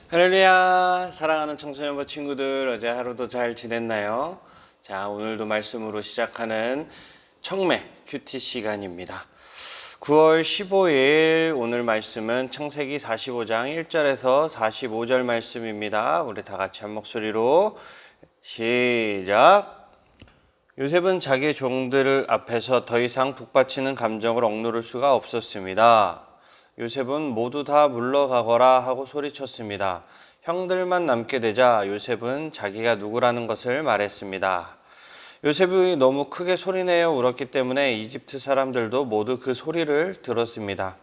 할렐루야, 사랑하는 청소년부 친구들, 어제 하루도 잘 지냈나요? 자, 오늘도 말씀으로 시작하는 청매 큐티 시간입니다. 9월 15일 오늘 말씀은 창세기 45장 1절에서 45절 말씀입니다. 우리 다 같이 한 목소리로 시작. 요셉은 자기 종들 앞에서 더 이상 북받치는 감정을 억누를 수가 없었습니다. 요셉은 모두 다 물러가거라 하고 소리쳤습니다. 형들만 남게 되자 요셉은 자기가 누구라는 것을 말했습니다. 요셉이 너무 크게 소리내어 울었기 때문에 이집트 사람들도 모두 그 소리를 들었습니다.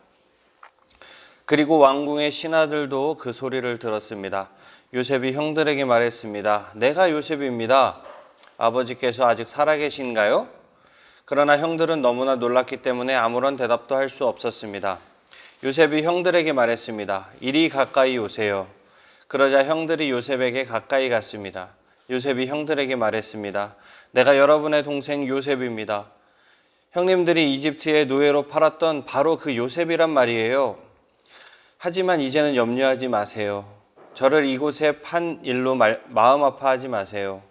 그리고 왕궁의 신하들도 그 소리를 들었습니다. 요셉이 형들에게 말했습니다. 내가 요셉입니다. 아버지께서 아직 살아계신가요? 그러나 형들은 너무나 놀랐기 때문에 아무런 대답도 할 수 없었습니다. 요셉이 형들에게 말했습니다. 이리 가까이 오세요. 그러자 형들이 요셉에게 가까이 갔습니다. 요셉이 형들에게 말했습니다. 내가 여러분의 동생 요셉입니다. 형님들이 이집트의 노예로 팔았던 바로 그 요셉이란 말이에요. 하지만 이제는 염려하지 마세요. 저를 이곳에 판 일로 마음 아파하지 마세요.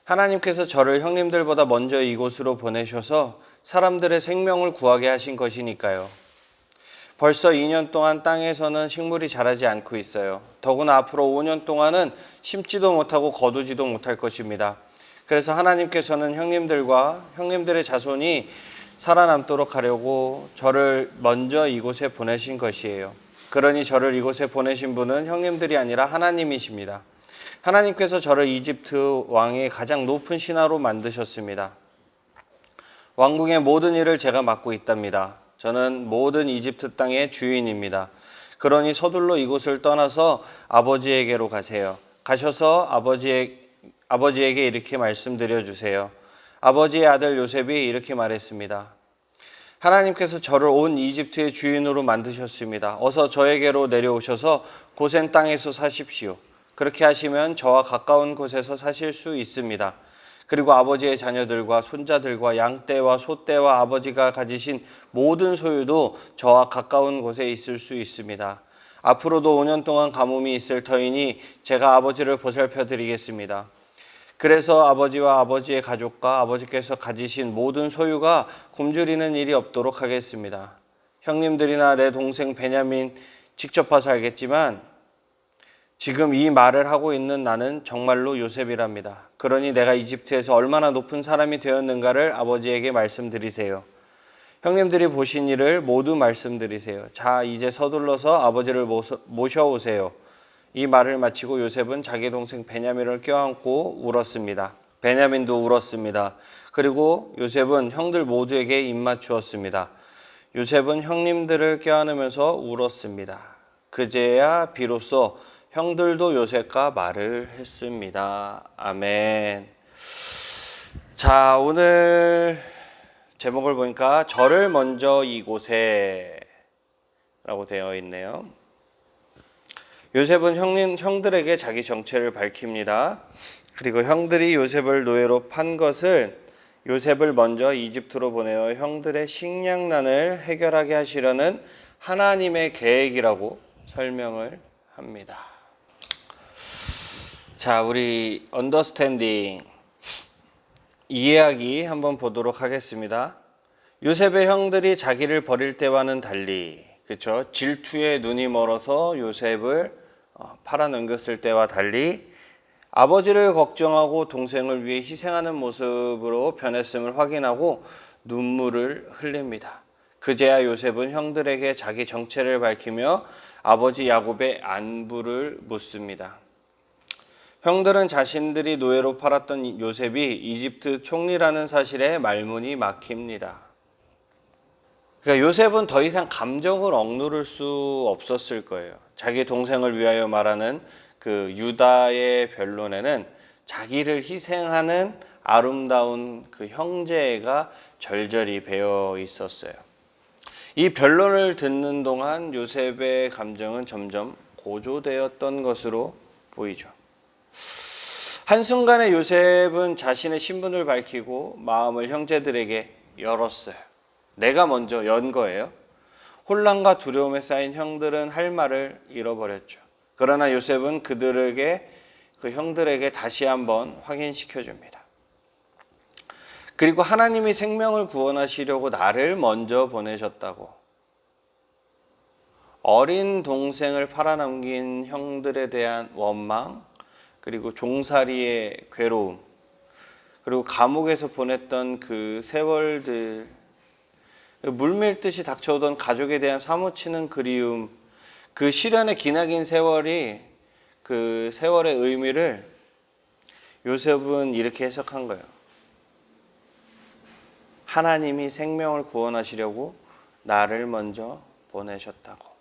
하나님께서 저를 형님들보다 먼저 이곳으로 보내셔서 사람들의 생명을 구하게 하신 것이니까요. 벌써 2년 동안 땅에서는 식물이 자라지 않고 있어요. 더구나 앞으로 5년 동안은 심지도 못하고 거두지도 못할 것입니다. 그래서 하나님께서는 형님들과 형님들의 자손이 살아남도록 하려고 저를 먼저 이곳에 보내신 것이에요. 그러니 저를 이곳에 보내신 분은 형님들이 아니라 하나님이십니다. 하나님께서 저를 이집트 왕의 가장 높은 신하로 만드셨습니다. 왕궁의 모든 일을 제가 맡고 있답니다. 저는 모든 이집트 땅의 주인입니다. 그러니 서둘러 이곳을 떠나서 아버지에게로 가세요. 가셔서 아버지에게 이렇게 말씀드려 주세요. 아버지의 아들 요셉이 이렇게 말했습니다. 하나님께서 저를 온 이집트의 주인으로 만드셨습니다. 어서 저에게로 내려오셔서 고센 땅에서 사십시오. 그렇게 하시면 저와 가까운 곳에서 사실 수 있습니다. 그리고 아버지의 자녀들과 손자들과 양떼와 소떼와 아버지가 가지신 모든 소유도 저와 가까운 곳에 있을 수 있습니다. 앞으로도 5년 동안 가뭄이 있을 터이니 제가 아버지를 보살펴 드리겠습니다. 그래서 아버지와 아버지의 가족과 아버지께서 가지신 모든 소유가 굶주리는 일이 없도록 하겠습니다. 형님들이나 내 동생 베냐민 직접 봐서 알겠지만 지금 이 말을 하고 있는 나는 정말로 요셉이랍니다. 그러니 내가 이집트에서 얼마나 높은 사람이 되었는가를 아버지에게 말씀드리세요. 형님들이 보신 일을 모두 말씀드리세요. 자, 이제 서둘러서 아버지를 모셔오세요. 이 말을 마치고 요셉은 자기 동생 베냐민을 껴안고 울었습니다. 베냐민도 울었습니다. 그리고 요셉은 형들 모두에게 입맞추었습니다. 요셉은 형님들을 껴안으면서 울었습니다. 그제야 비로소 형들도 요셉과 말을 했습니다. 아멘. 자, 오늘 제목을 보니까 저를 먼저 이곳에 라고 되어 있네요. 요셉은 형들에게 자기 정체를 밝힙니다. 그리고 형들이 요셉을 노예로 판 것을 요셉을 먼저 이집트로 보내어 형들의 식량난을 해결하게 하시려는 하나님의 계획이라고 설명을 합니다. 자, 우리 언더스탠딩 이해하기 한번 보도록 하겠습니다. 요셉의 형들이 자기를 버릴 때와는 달리, 그렇죠? 질투에 눈이 멀어서 요셉을 팔아넘겼을 때와 달리 아버지를 걱정하고 동생을 위해 희생하는 모습으로 변했음을 확인하고 눈물을 흘립니다. 그제야 요셉은 형들에게 자기 정체를 밝히며 아버지 야곱의 안부를 묻습니다. 형들은 자신들이 노예로 팔았던 요셉이 이집트 총리라는 사실에 말문이 막힙니다. 그러니까 요셉은 더 이상 감정을 억누를 수 없었을 거예요. 자기 동생을 위하여 말하는 그 유다의 변론에는 자기를 희생하는 아름다운 그 형제가 절절히 배어 있었어요. 이 변론을 듣는 동안 요셉의 감정은 점점 고조되었던 것으로 보이죠. 한순간에 요셉은 자신의 신분을 밝히고 마음을 형제들에게 열었어요. 내가 먼저 연 거예요. 혼란과 두려움에 쌓인 형들은 할 말을 잃어버렸죠. 그러나 요셉은 그 형들에게 다시 한번 확인시켜 줍니다. 그리고 하나님이 생명을 구원하시려고 나를 먼저 보내셨다고. 어린 동생을 팔아넘긴 형들에 대한 원망, 그리고 종살이의 괴로움, 그리고 감옥에서 보냈던 그 세월들, 물밀듯이 닥쳐오던 가족에 대한 사무치는 그리움, 그 시련의 기나긴 세월이 그 세월의 의미를 요셉은 이렇게 해석한 거예요. 하나님이 생명을 구원하시려고 나를 먼저 보내셨다고.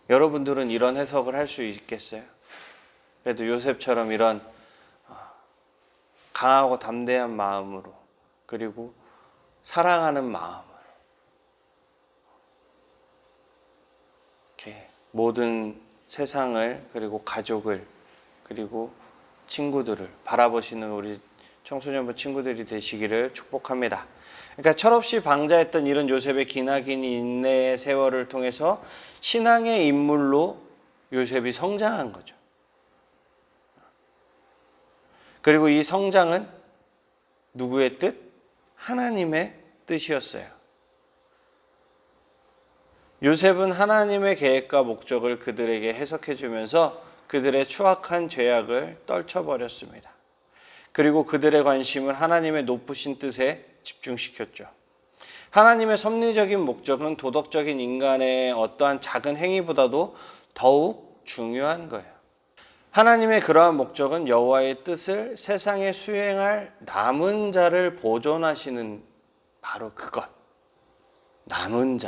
여러분들은 이런 해석을 할 수 있겠어요? 그래도 요셉처럼 이런 강하고 담대한 마음으로, 그리고 사랑하는 마음으로 이렇게 모든 세상을, 그리고 가족을, 그리고 친구들을 바라보시는 우리 청소년부 친구들이 되시기를 축복합니다. 그러니까 철없이 방자했던 이런 요셉의 기나긴 인내의 세월을 통해서 신앙의 인물로 요셉이 성장한 거죠. 그리고 이 성장은 누구의 뜻? 하나님의 뜻이었어요. 요셉은 하나님의 계획과 목적을 그들에게 해석해 주면서 그들의 추악한 죄악을 떨쳐버렸습니다. 그리고 그들의 관심을 하나님의 높으신 뜻에 집중시켰죠. 하나님의 섭리적인 목적은 도덕적인 인간의 어떠한 작은 행위보다도 더욱 중요한 거예요. 하나님의 그러한 목적은 여호와의 뜻을 세상에 수행할 남은 자를 보존하시는 바로 그것. 남은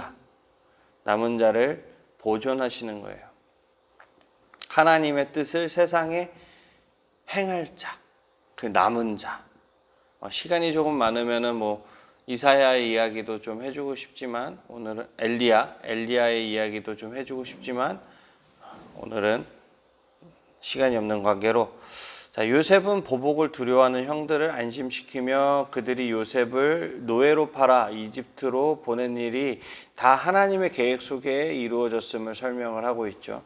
자를 보존하시는 거예요. 하나님의 뜻을 세상에 행할 자, 그 남은 자. 시간이 조금 많으면은 이사야의 이야기도 좀 해주고 싶지만, 오늘은 엘리야의 이야기도 좀 해주고 싶지만, 오늘은 시간이 없는 관계로, 요셉은 보복을 두려워하는 형들을 안심시키며 그들이 요셉을 노예로 팔아 이집트로 보낸 일이 다 하나님의 계획 속에 이루어졌음을 설명을 하고 있죠.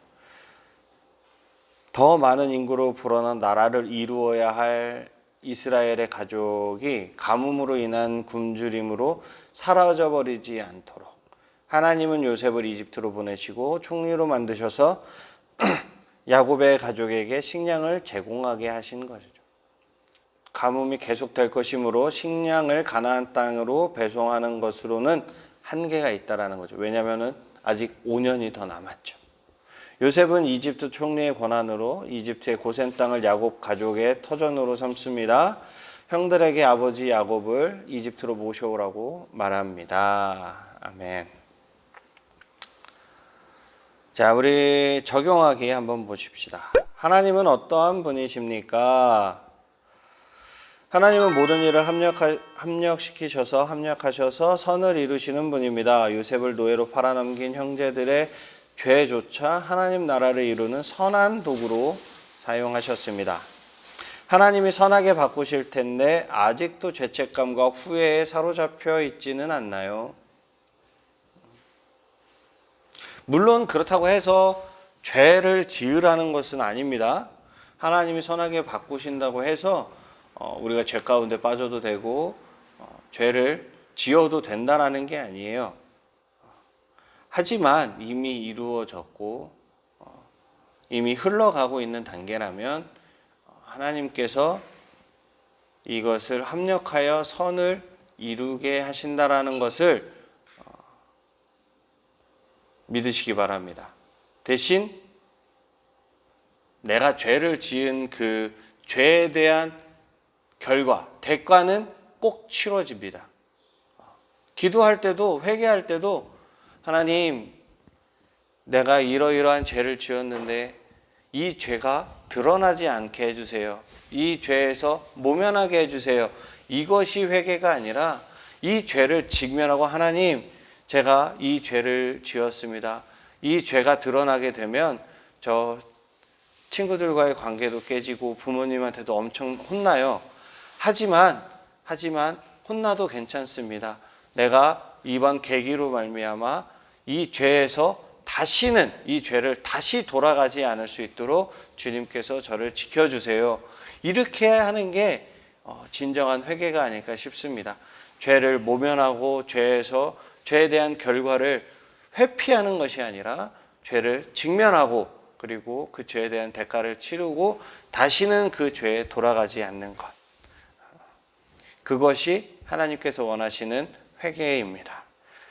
더 많은 인구로 불어난 나라를 이루어야 할 이스라엘의 가족이 가뭄으로 인한 굶주림으로 사라져버리지 않도록 하나님은 요셉을 이집트로 보내시고 총리로 만드셔서 야곱의 가족에게 식량을 제공하게 하신 거죠. 가뭄이 계속될 것이므로 식량을 가나안 땅으로 배송하는 것으로는 한계가 있다라는 거죠. 왜냐하면 아직 5년이 더 남았죠. 요셉은 이집트 총리의 권한으로 이집트의 고센 땅을 야곱 가족의 터전으로 삼습니다. 형들에게 아버지 야곱을 이집트로 모셔오라고 말합니다. 아멘. 자, 우리 적용하기 한번 보십시다. 하나님은 어떠한 분이십니까? 하나님은 모든 일을 합력하셔서 선을 이루시는 분입니다. 요셉을 노예로 팔아넘긴 형제들의 죄조차 하나님 나라를 이루는 선한 도구로 사용하셨습니다. 하나님이 선하게 바꾸실 텐데 아직도 죄책감과 후회에 사로잡혀 있지는 않나요? 물론 그렇다고 해서 죄를 지으라는 것은 아닙니다. 하나님이 선하게 바꾸신다고 해서 우리가 죄 가운데 빠져도 되고 죄를 지어도 된다라는 게 아니에요. 하지만 이미 이루어졌고 이미 흘러가고 있는 단계라면 하나님께서 이것을 합력하여 선을 이루게 하신다라는 것을 믿으시기 바랍니다. 대신 내가 죄를 지은 그 죄에 대한 결과, 대가는 꼭 치러집니다. 기도할 때도, 회개할 때도 하나님, 내가 이러이러한 죄를 지었는데 이 죄가 드러나지 않게 해주세요. 이 죄에서 모면하게 해주세요. 이것이 회개가 아니라 이 죄를 직면하고 하나님, 제가 이 죄를 지었습니다. 이 죄가 드러나게 되면 저 친구들과의 관계도 깨지고 부모님한테도 엄청 혼나요. 하지만 혼나도 괜찮습니다. 내가 이번 계기로 말미암아 이 죄에서 다시는 이 죄를 다시 돌아가지 않을 수 있도록 주님께서 저를 지켜주세요. 이렇게 하는 게 진정한 회개가 아닐까 싶습니다. 죄를 모면하고 죄에 대한 결과를 회피하는 것이 아니라 죄를 직면하고 그리고 그 죄에 대한 대가를 치르고 다시는 그 죄에 돌아가지 않는 것. 그것이 하나님께서 원하시는 회개입니다.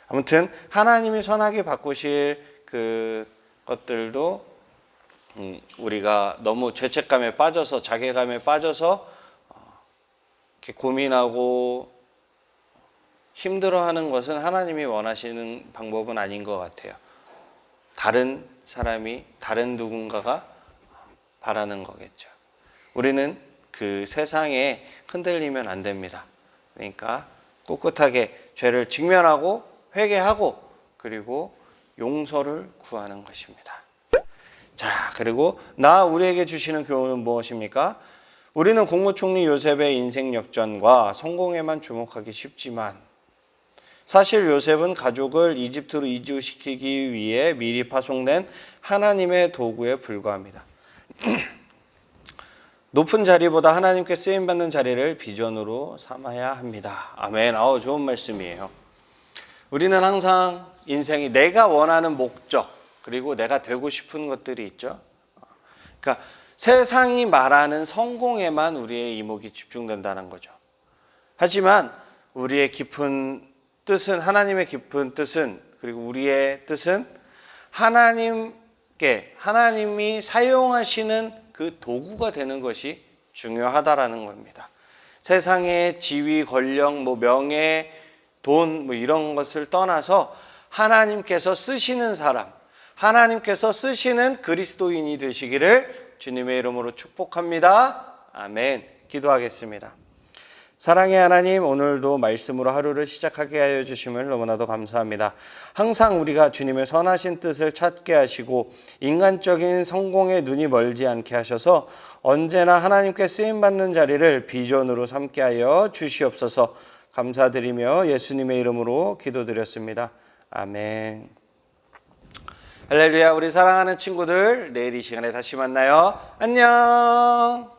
아무튼 하나님이 선하게 바꾸실 그 것들도 우리가 너무 죄책감에 빠져서 자괴감에 빠져서 이렇게 고민하고 힘들어하는 것은 하나님이 원하시는 방법은 아닌 것 같아요. 다른 사람이 다른 누군가가 바라는 거겠죠. 우리는 그 세상에 흔들리면 안 됩니다. 그러니까 꿋꿋하게 죄를 직면하고 회개하고 그리고 용서를 구하는 것입니다. 자, 그리고 우리에게 주시는 교훈은 무엇입니까? 우리는 국무총리 요셉의 인생 역전과 성공에만 주목하기 쉽지만 사실 요셉은 가족을 이집트로 이주시키기 위해 미리 파송된 하나님의 도구에 불과합니다. 높은 자리보다 하나님께 쓰임받는 자리를 비전으로 삼아야 합니다. 아멘. 좋은 말씀이에요. 우리는 항상 인생이 내가 원하는 목적 그리고 내가 되고 싶은 것들이 있죠. 그러니까 세상이 말하는 성공에만 우리의 이목이 집중된다는 거죠. 하지만 우리의 깊은 뜻은 하나님의 깊은 뜻은 그리고 우리의 뜻은 하나님이 사용하시는 그 도구가 되는 것이 중요하다라는 겁니다. 세상의 지위, 권력, 명예, 돈 이런 것을 떠나서 하나님께서 쓰시는 사람, 하나님께서 쓰시는 그리스도인이 되시기를 주님의 이름으로 축복합니다. 아멘. 기도하겠습니다. 사랑의 하나님, 오늘도 말씀으로 하루를 시작하게 하여 주심을 너무나도 감사합니다. 항상 우리가 주님의 선하신 뜻을 찾게 하시고 인간적인 성공에 눈이 멀지 않게 하셔서 언제나 하나님께 쓰임받는 자리를 비전으로 삼게 하여 주시옵소서. 감사드리며 예수님의 이름으로 기도드렸습니다. 아멘. 할렐루야. 우리 사랑하는 친구들, 내일 이 시간에 다시 만나요. 안녕.